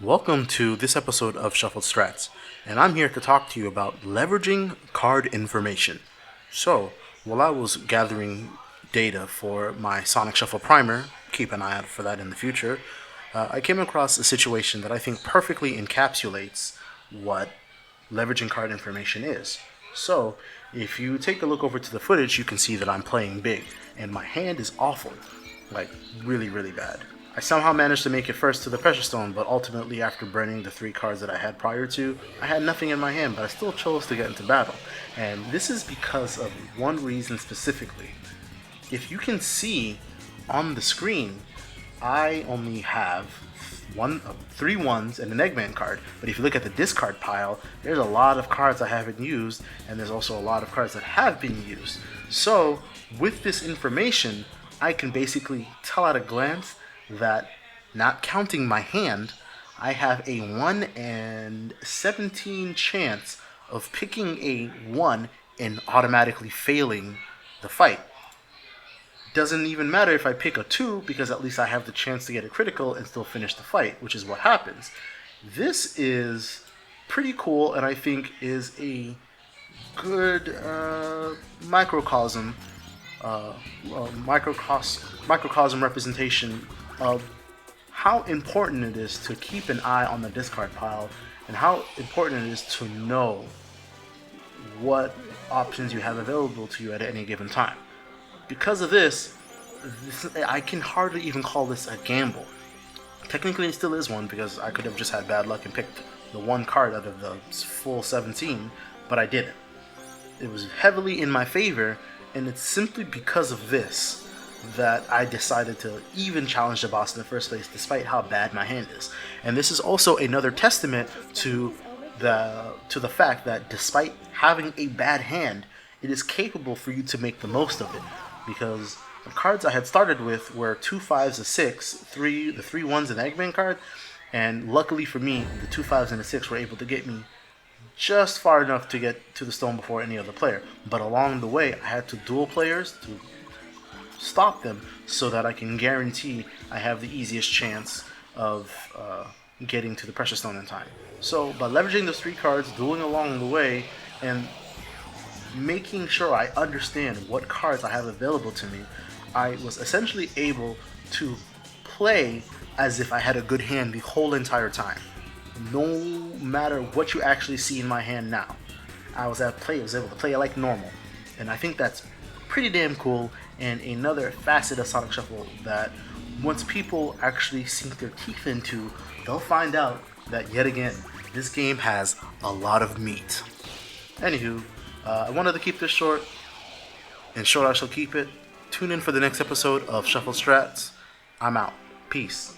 Welcome to this episode of Shuffled Strats, and I'm here to talk to you about leveraging card information. So, while I was gathering data for my Sonic Shuffle Primer, keep an eye out for that in the future, I came across a situation that I think perfectly encapsulates what leveraging card information is. So, if you take a look over to the footage, you can see that I'm playing big, and my hand is awful. Like, really, really bad. I somehow managed to make it first to the Pressure Stone, but ultimately, after burning the three cards that I had prior to, I had nothing in my hand, but I still chose to get into battle. And this is because of one reason specifically. If you can see on the screen, I only have three ones and an Eggman card. But if you look at the discard pile, there's a lot of cards I haven't used, and there's also a lot of cards that have been used. So with this information, I can basically tell at a glance that, not counting my hand, I have a 1 in 17 chance of picking a 1 and automatically failing the fight. Doesn't even matter if I pick a 2 because at least I have the chance to get a critical and still finish the fight, which is what happens. This is pretty cool, and I think is a good uh, microcosm representation of how important it is to keep an eye on the discard pile and how important it is to know what options you have available to you at any given time. Because of this, I can hardly even call this a gamble. Technically, it still is one because I could have just had bad luck and picked the one card out of the full 17, but I didn't. It was heavily in my favor, and it's simply because of this that I decided to even challenge the boss in the first place, despite how bad my hand is. And this is also another testament to the fact that despite having a bad hand, it is capable for you to make the most of it. Because the cards I had started with were 2 5s, a 6, the 3 1s, an Eggman card, and luckily for me, the 2 5s and a 6 were able to get me just far enough to get to the stone before any other player. But along the way, I had to duel players to stop them so that I can guarantee I have the easiest chance of getting to the Pressure Stone in time. So by leveraging those three cards, dueling along the way, and making sure I understand what cards I have available to me, I was essentially able to play as if I had a good hand the whole entire time. No matter what you actually see in my hand now, I was able to play like normal. And I think that's pretty damn cool, and another facet of Sonic Shuffle that once people actually sink their teeth into, they'll find out that yet again, this game has a lot of meat. Anywho, I wanted to keep this short, and short I shall keep it. Tune in for the next episode of Shuffle Strats. I'm out. Peace.